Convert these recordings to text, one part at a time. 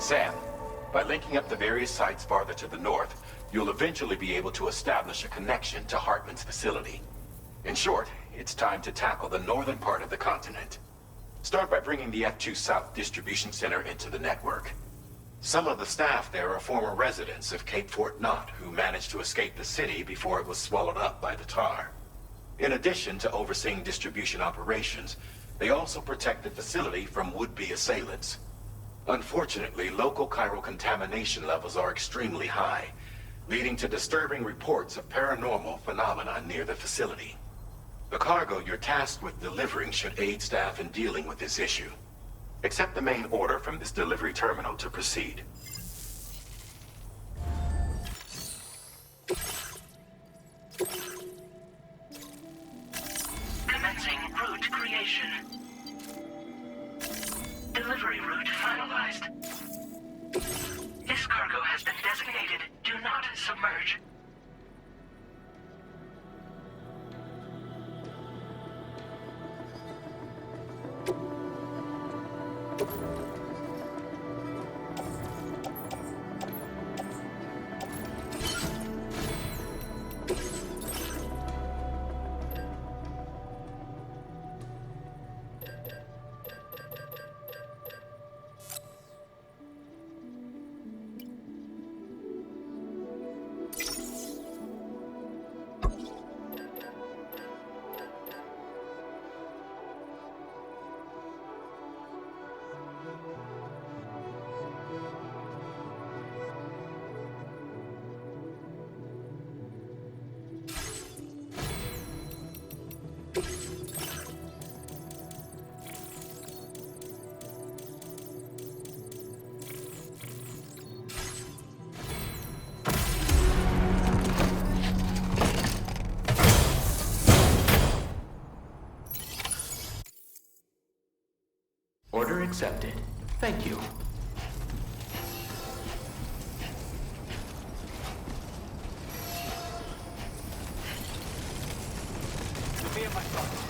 Sam, by linking up the various sites farther to the north, you'll eventually be able to establish a connection to Hartman's facility. In short, it's time to tackle the northern part of the continent. Start by bringing the F2 South Distribution Center into the network. Some of the staff there are former residents of Cape Fort Knott who managed to escape the city before it was swallowed up by the tar. In addition to overseeing distribution operations, they also protect the facility from would-be assailants. Unfortunately, local chiral contamination levels are extremely high, leading to disturbing reports of paranormal phenomena near the facility. The cargo you're tasked with delivering should aid staff in dealing with this issue. Accept the main order from this delivery terminal to proceed. Commencing route creation. Delivery route finalized. This cargo has been designated Do Not Submerge. Order accepted. Thank you. Me and my son.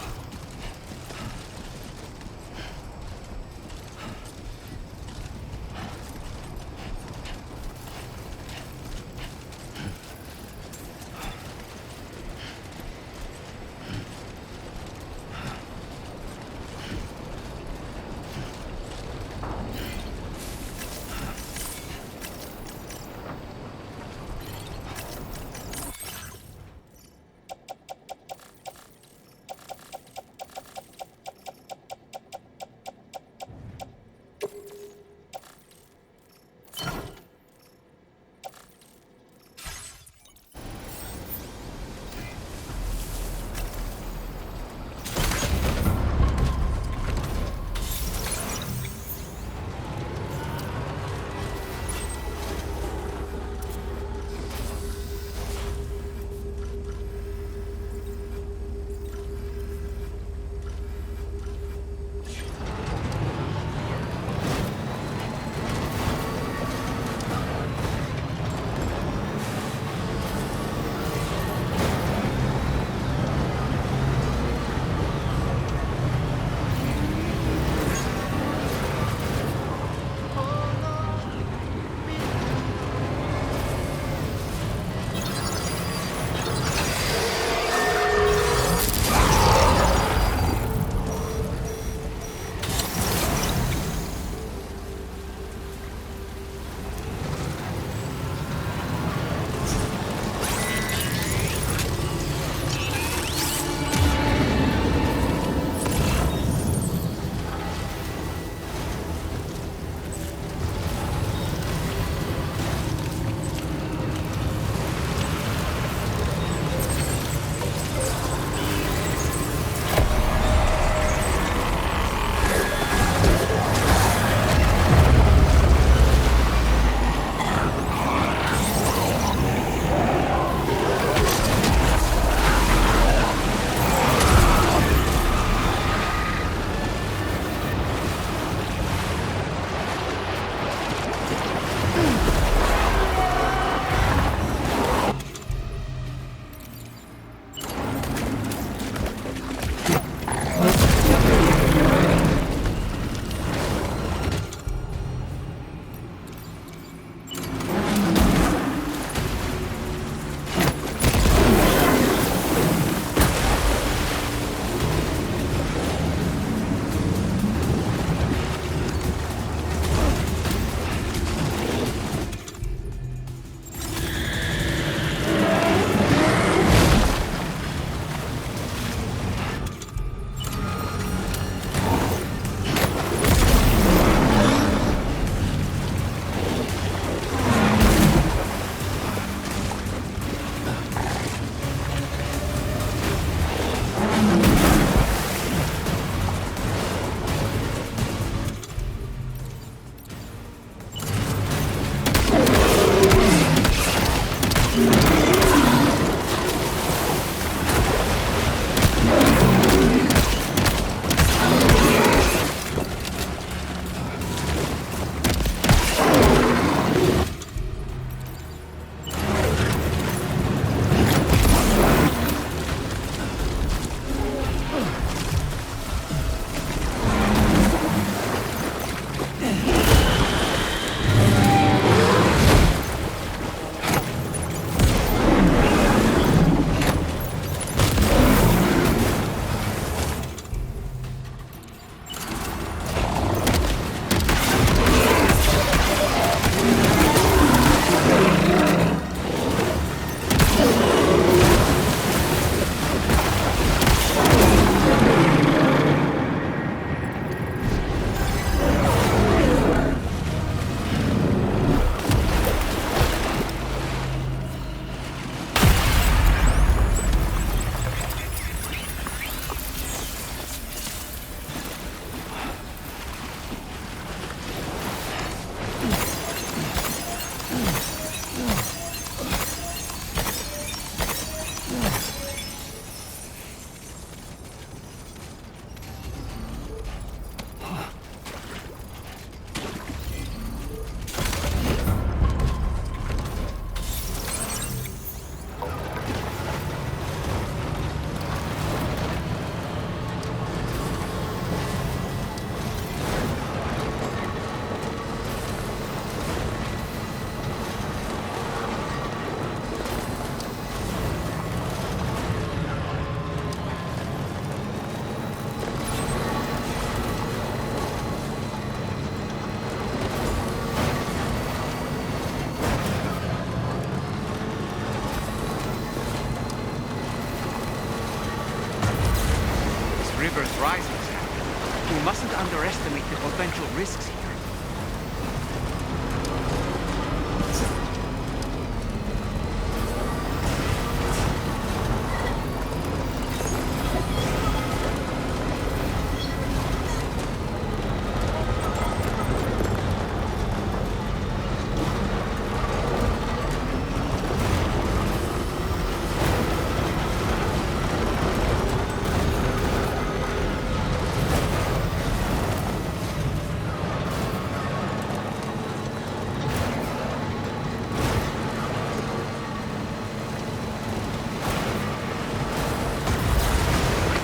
river's rising, Sam. We mustn't underestimate the potential risks here.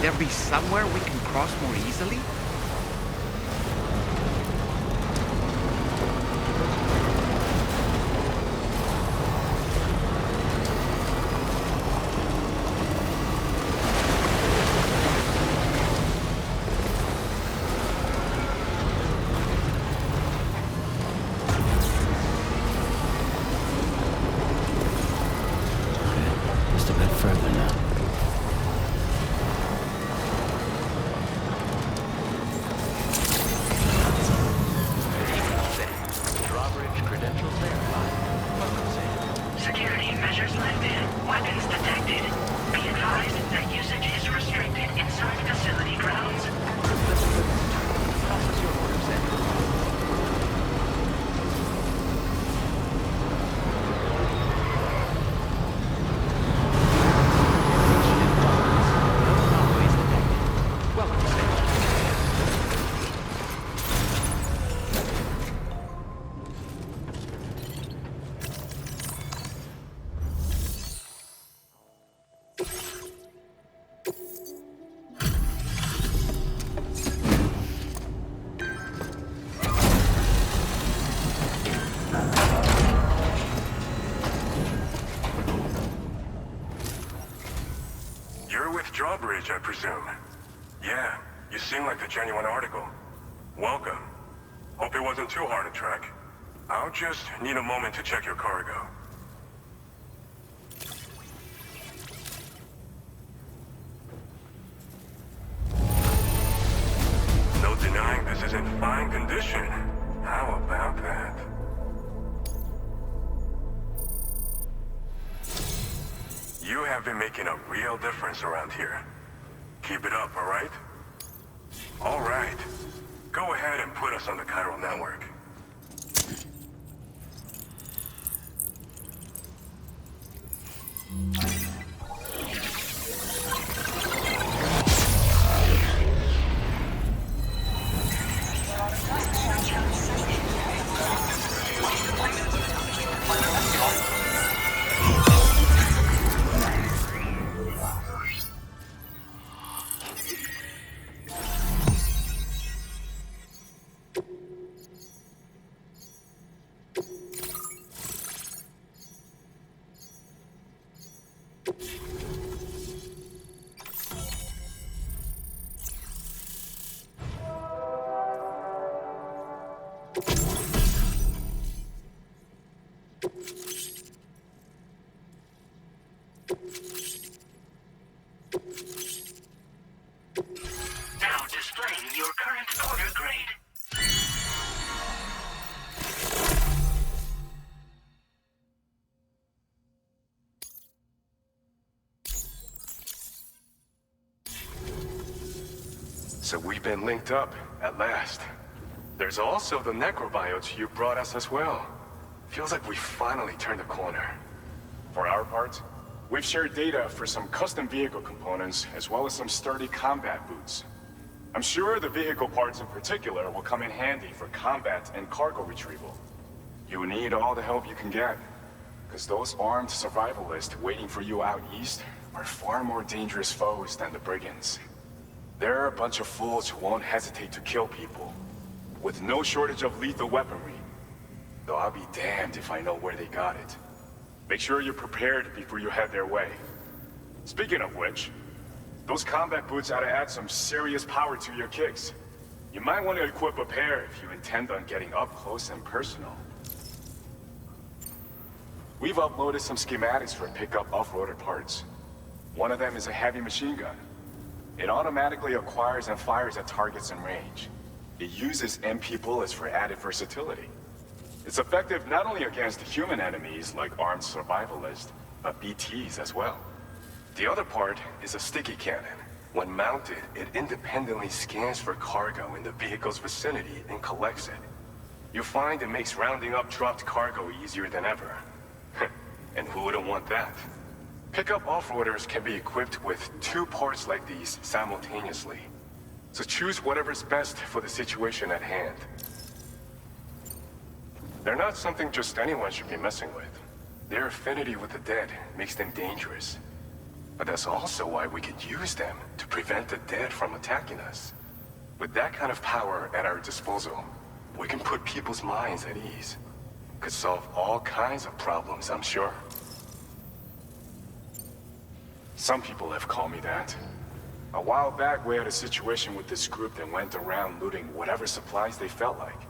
There be somewhere we can cross more easily? Just a bit further now. Drawbridge credentials verified. Welcome, Sam. Security measures lifted. Weapons detected. Be advised that usage is restricted inside facility grounds. Process your order, Sam. No anomalies detected. Welcome, Sam. You're with Drawbridge, I presume. Yeah, you seem like a genuine article. Welcome. Hope it wasn't too hard to track. I'll just need a moment to check your cargo. No denying this is in fine condition. How about that? You have been making a real difference around here. Keep it up, all right? All right. Go ahead and put us on the chiral network. Now displaying your current order grade. So we've been linked up, at last. There's also the necrobiotes you brought us as well. Feels like we finally turned a corner. For our part, we've shared data for some custom vehicle components, as well as some sturdy combat boots. I'm sure the vehicle parts in particular will come in handy for combat and cargo retrieval. You need all the help you can get, because those armed survivalists waiting for you out east are far more dangerous foes than the brigands. They're a bunch of fools who won't hesitate to kill people, with no shortage of lethal weaponry. Though I'll be damned if I know where they got it. Make sure you're prepared before you head their way. Speaking of which, those combat boots ought to add some serious power to your kicks. You might want to equip a pair if you intend on getting up close and personal. We've uploaded some schematics for pick-up off-roader parts. One of them is a heavy machine gun. It automatically acquires and fires at targets in range. It uses MP bullets for added versatility. It's effective not only against human enemies like armed survivalists, but BTs as well. The other part is a sticky cannon. When mounted, it independently scans for cargo in the vehicle's vicinity and collects it. You find it makes rounding up dropped cargo easier than ever. And who wouldn't want that? Pickup off-roaders can be equipped with 2 parts like these simultaneously. So choose whatever's best for the situation at hand. They're not something just anyone should be messing with. Their affinity with the dead makes them dangerous. But that's also why we could use them to prevent the dead from attacking us. With that kind of power at our disposal, we can put people's minds at ease. Could solve all kinds of problems, I'm sure. Some people have called me that. A while back, we had a situation with this group that went around looting whatever supplies they felt like.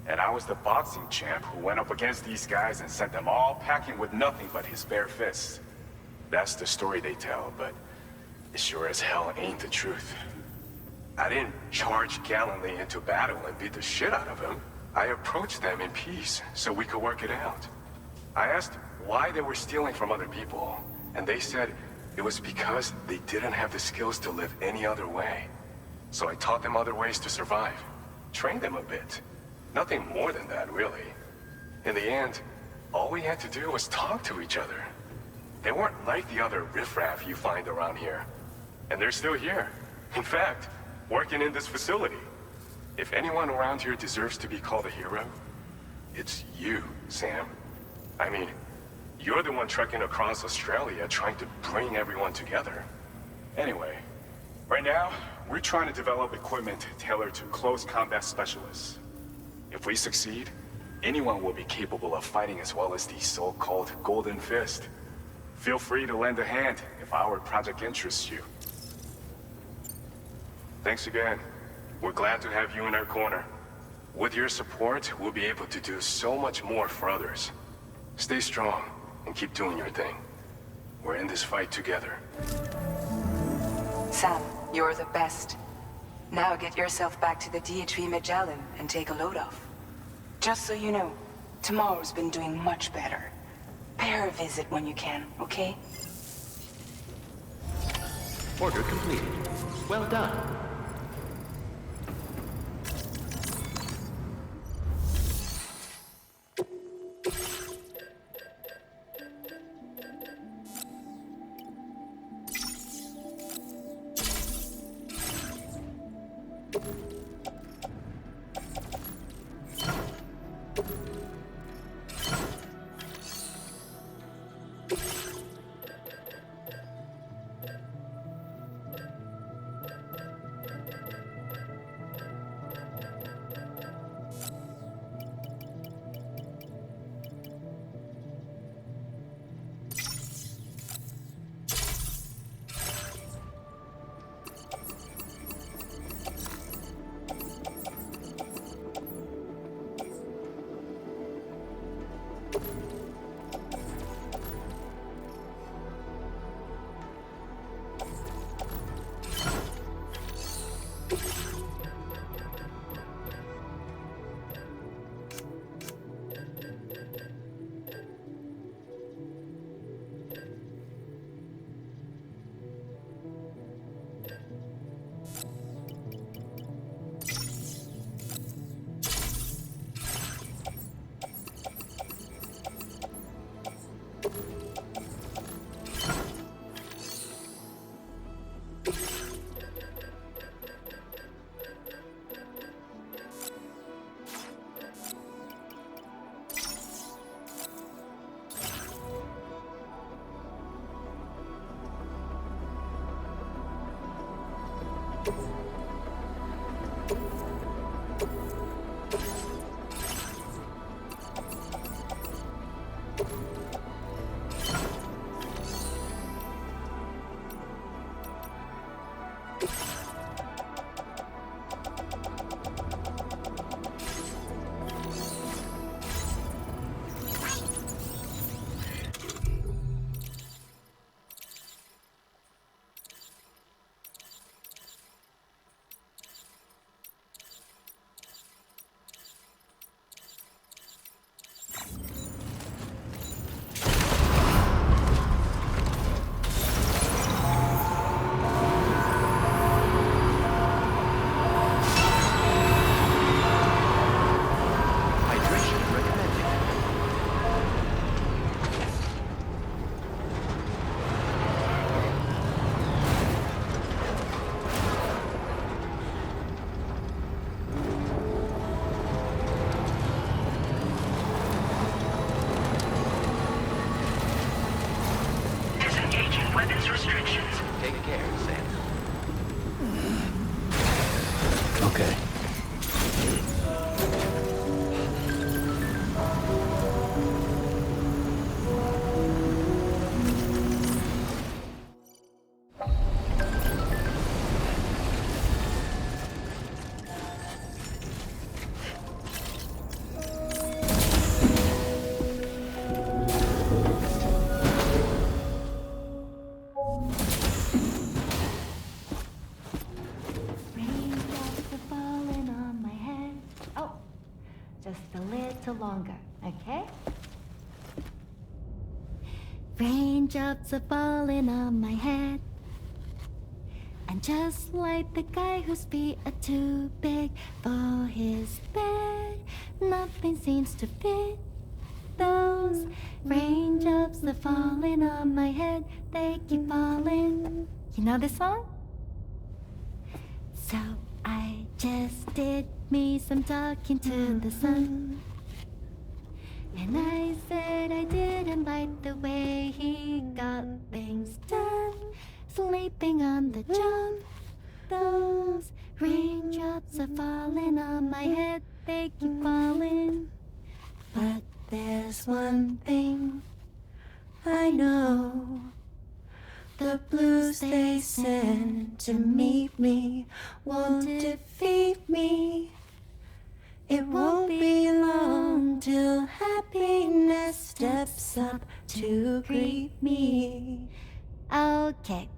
And I was the boxing champ who went up against these guys and sent them all packing with nothing but his bare fists. That's the story they tell, but it sure as hell ain't the truth. I didn't charge gallantly into battle and beat the shit out of them. I approached them in peace so we could work it out. I asked why they were stealing from other people, and they said it was because they didn't have the skills to live any other way. So I taught them other ways to survive, trained them a bit. Nothing more than that, really. In the end, all we had to do was talk to each other. They weren't like the other riffraff you find around here. And they're still here. In fact, working in this facility. If anyone around here deserves to be called a hero, it's you, Sam. I mean, you're the one trekking across Australia trying to bring everyone together. Anyway, right now, we're trying to develop equipment tailored to close combat specialists. If we succeed, anyone will be capable of fighting as well as the so-called Golden Fist. Feel free to lend a hand if our project interests you. Thanks again. We're glad to have you in our corner. With your support, we'll be able to do so much more for others. Stay strong and keep doing your thing. We're in this fight together. Sam, you're the best. Now get yourself back to the DHV Magellan and take a load off. Just so you know, tomorrow's been doing much better. Pay her a visit when you can, okay? Order completed. Well done. Okay. Raindrops are falling on my head. Oh, just a little longer, okay? Raindrops are falling on my head. And just like the guy whose feet are too big for his bed, nothing seems to fit. Those raindrops are falling on my head, they keep falling. You know this song? So I just did me some talking to the sun. And I said I didn't like the way he got things done. Sleeping on the job. Those raindrops are falling on my head, they keep falling. But there's one thing I know. The blues they send to meet me won't defeat me. It won't be long till happiness steps up to greet me. Okay.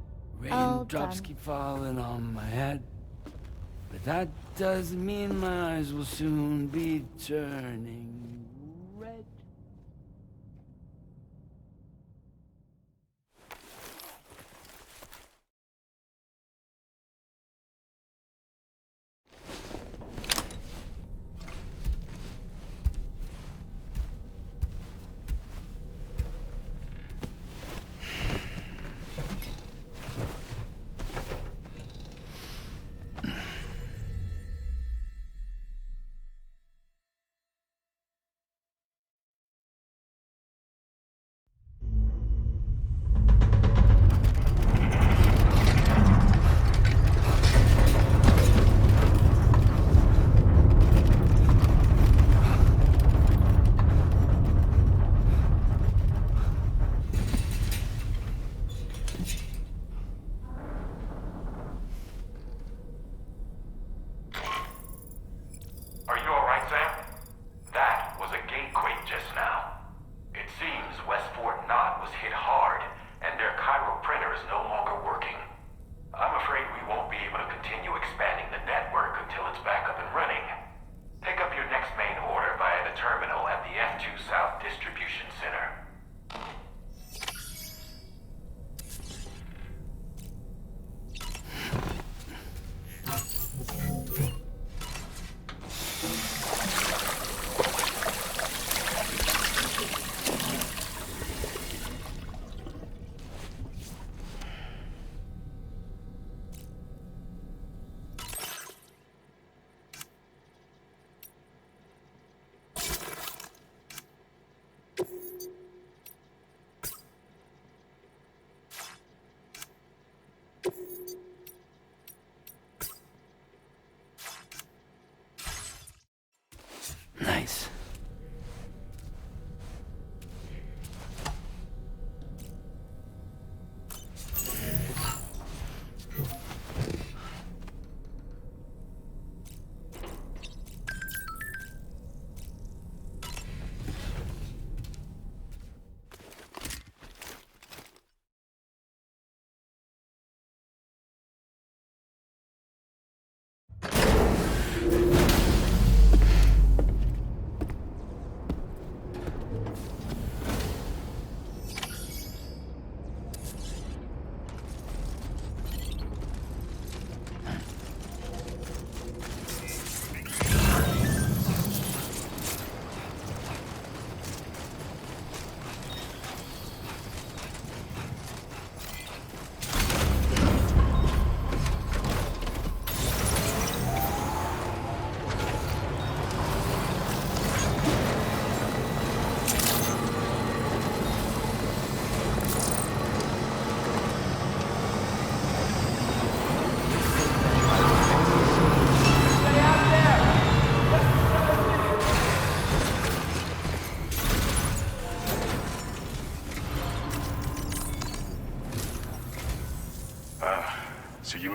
All Raindrops done. keep falling on my head. But that doesn't mean my eyes will soon be turning red.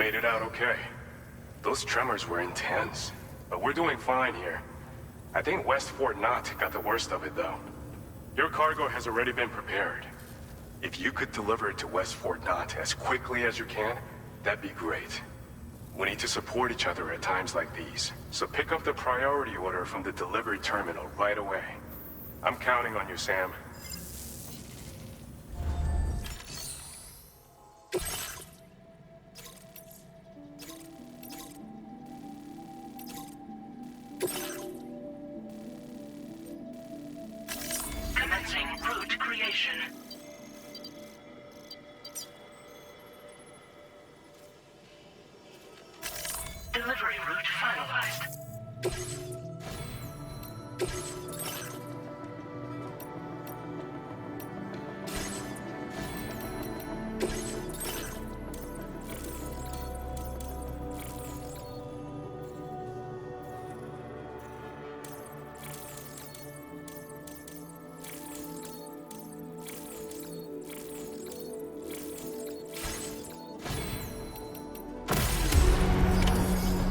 made it out okay. Those tremors were intense, but we're doing fine here. I think West Fort Knott got the worst of it, though. Your cargo has already been prepared. If you could deliver it to West Fort Knott as quickly as you can, that'd be great. We need to support each other at times like these, so pick up the priority order from the delivery terminal right away. I'm counting on you, Sam. Commencing route creation. Delivery route finalized.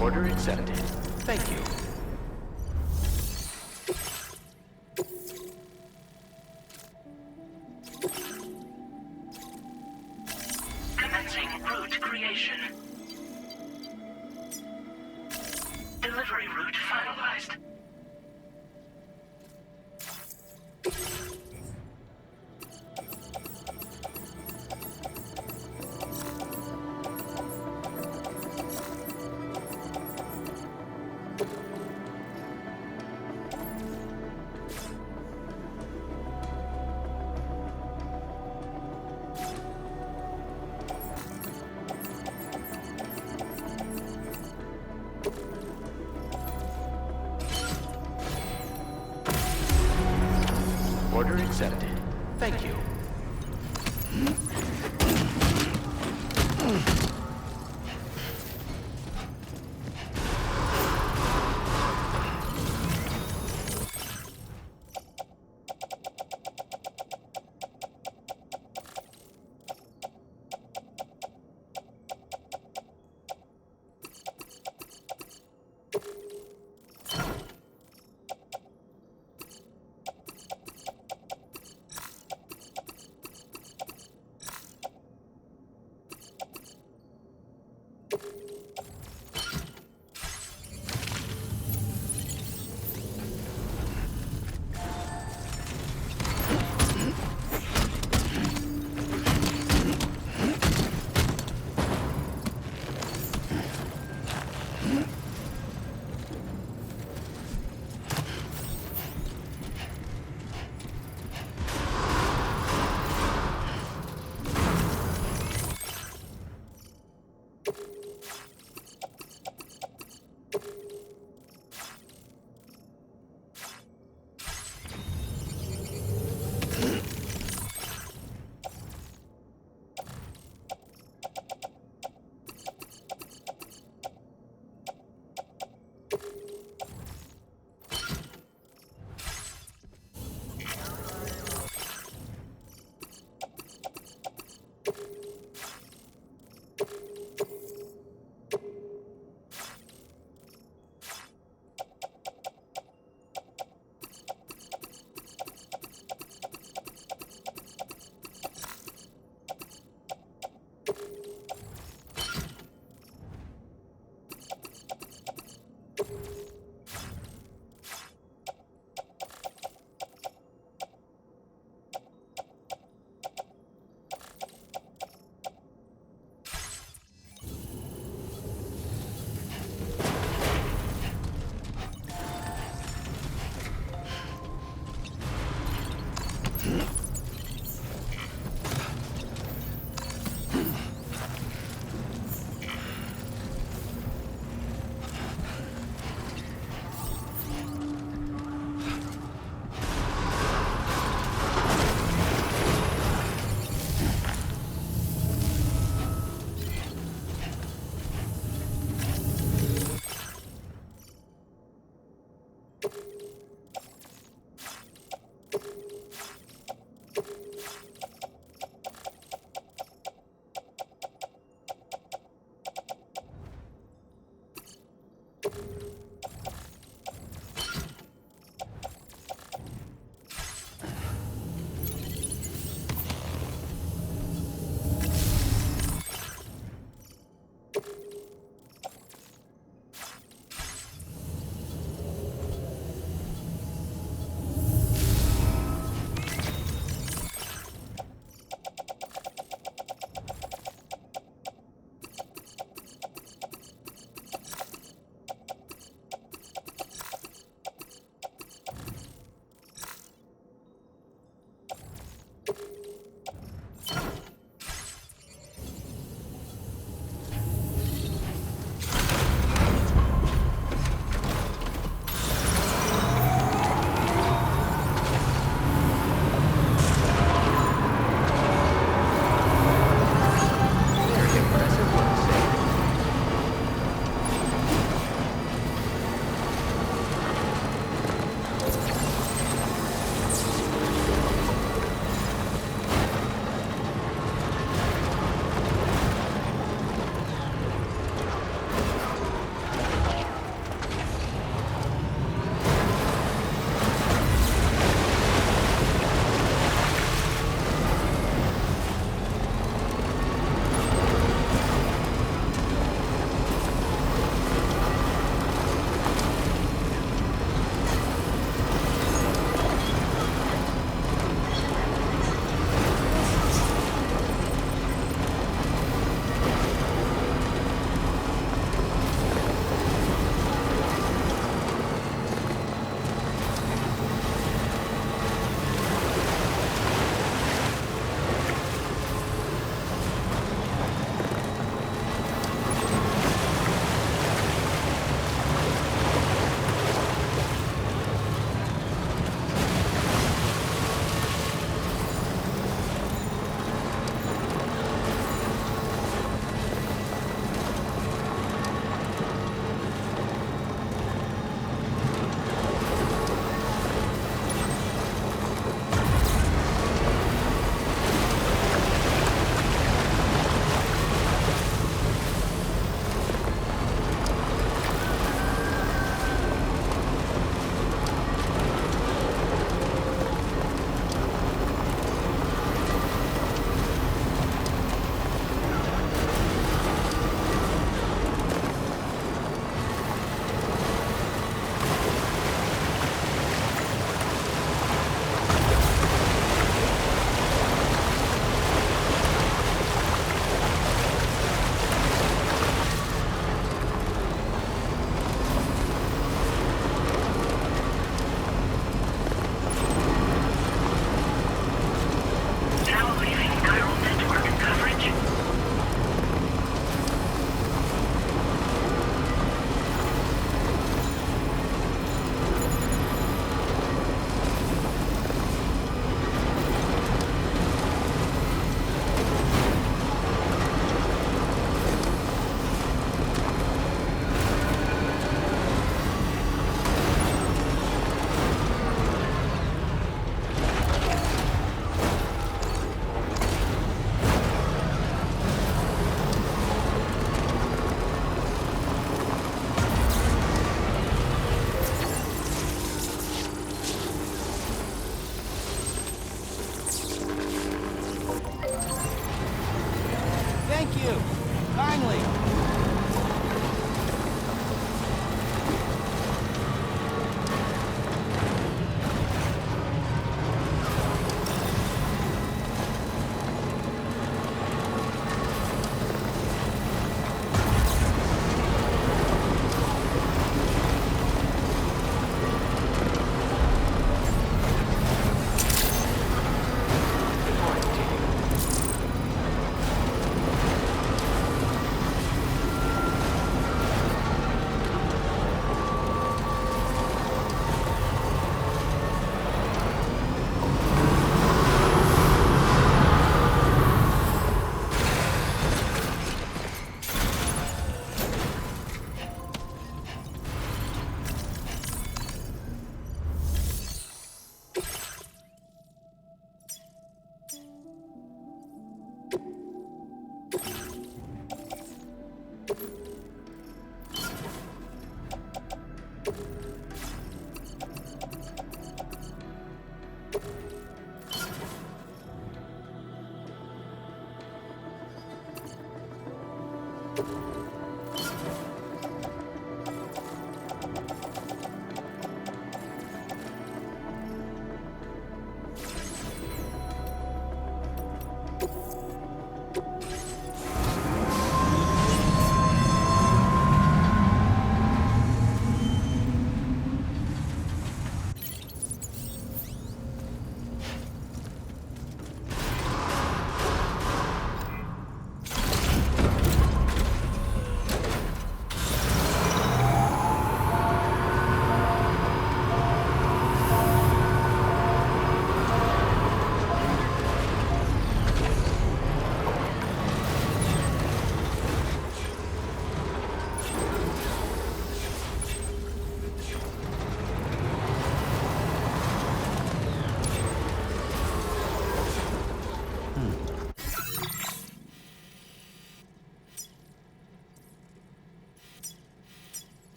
Order accepted. Thank you. Commencing route creation. Delivery route finalized. Order accepted. Thank you.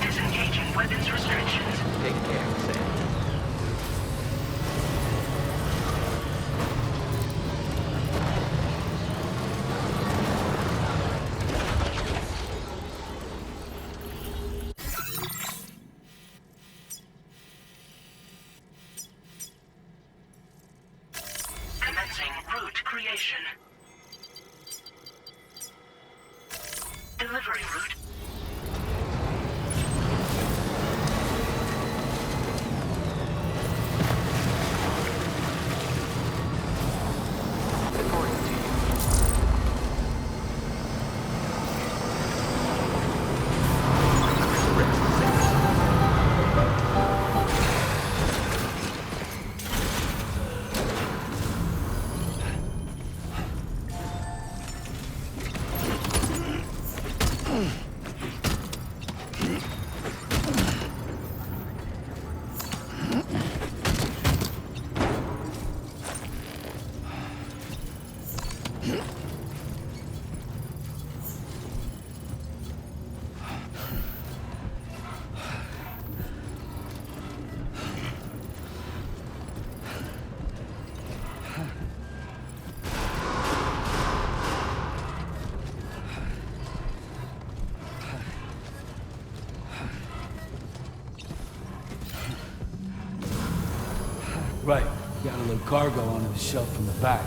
Disengaging weapons restrictions. Take care, Sam. Commencing route creation. Delivery route. According to you. Rest, Sam. Right. Got a little cargo under the shelf in the back.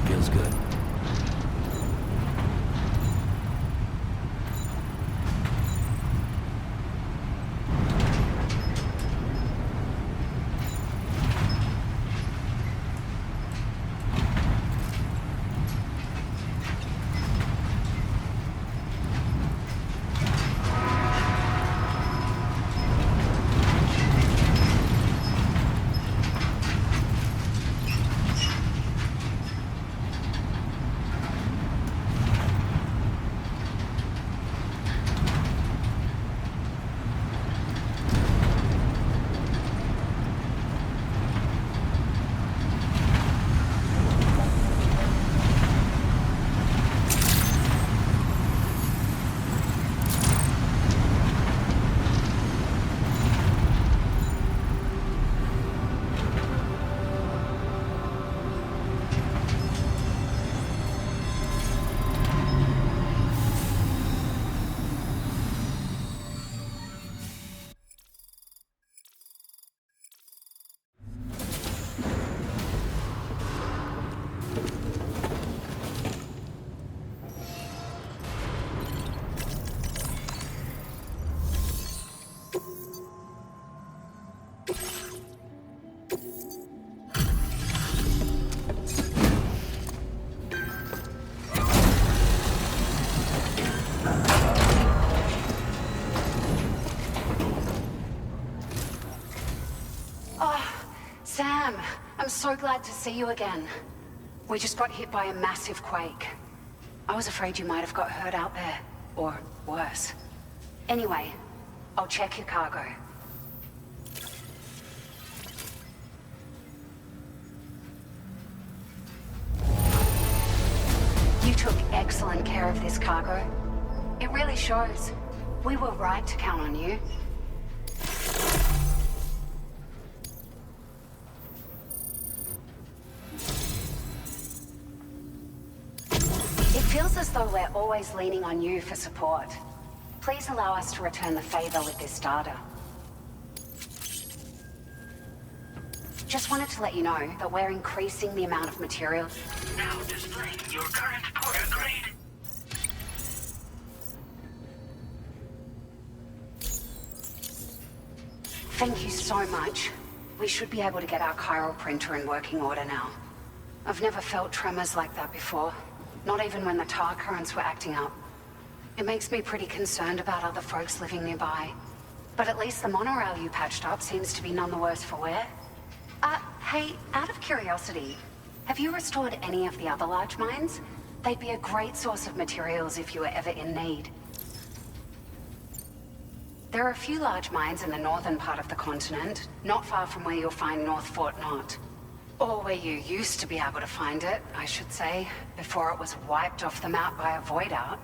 Feels good. Sam, I'm so glad to see you again. We just got hit by a massive quake. I was afraid you might have got hurt out there, or worse. Anyway, I'll check your cargo. You took excellent care of this cargo. It really shows. We were right to count on you. It feels as though we're always leaning on you for support. Please allow us to return the favor with this data. Just wanted to let you know that we're increasing the amount of materials. Now displaying your current porter grade. Thank you so much. We should be able to get our chiral printer in working order now. I've never felt tremors like that before. Not even when the tar currents were acting up. It makes me pretty concerned about other folks living nearby. But at least the monorail you patched up seems to be none the worse for wear. Hey, out of curiosity, have you restored any of the other large mines? They'd be a great source of materials if you were ever in need. There are a few large mines in the northern part of the continent, not far from where you'll find North Fort Knot. Or where you used to be able to find it, I should say, before it was wiped off the map by a void out.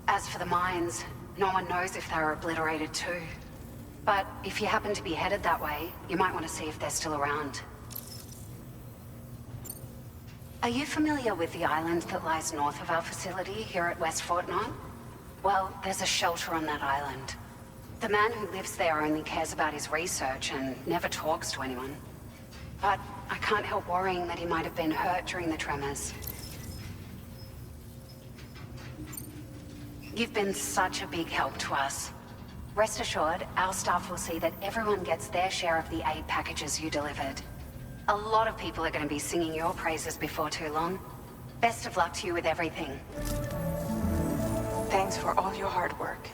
As for the mines, no one knows if they were obliterated too. But if you happen to be headed that way, you might want to see if they're still around. Are you familiar with the island that lies north of our facility here at West Fort Knot? Well, there's a shelter on that island. The man who lives there only cares about his research and never talks to anyone. But I can't help worrying that he might have been hurt during the tremors. You've been such a big help to us. Rest assured, our staff will see that everyone gets their share of the aid packages you delivered. A lot of people are going to be singing your praises before too long. Best of luck to you with everything. Thanks for all your hard work.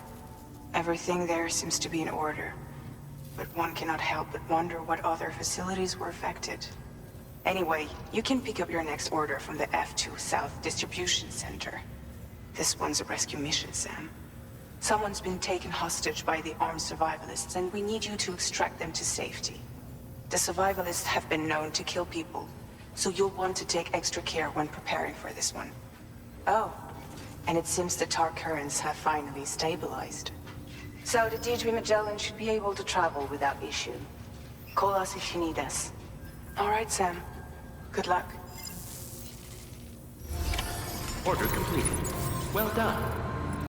Everything there seems to be in order. But one cannot help but wonder what other facilities were affected. Anyway, you can pick up your next order from the F2 South Distribution Center. This one's a rescue mission, Sam. Someone's been taken hostage by the armed survivalists, and we need you to extract them to safety. The survivalists have been known to kill people, so you'll want to take extra care when preparing for this one. Oh, and it seems the tar currents have finally stabilized. So the DHB Magellan should be able to travel without issue. Call us if you need us. All right, Sam. Good luck. Order completed. Well done.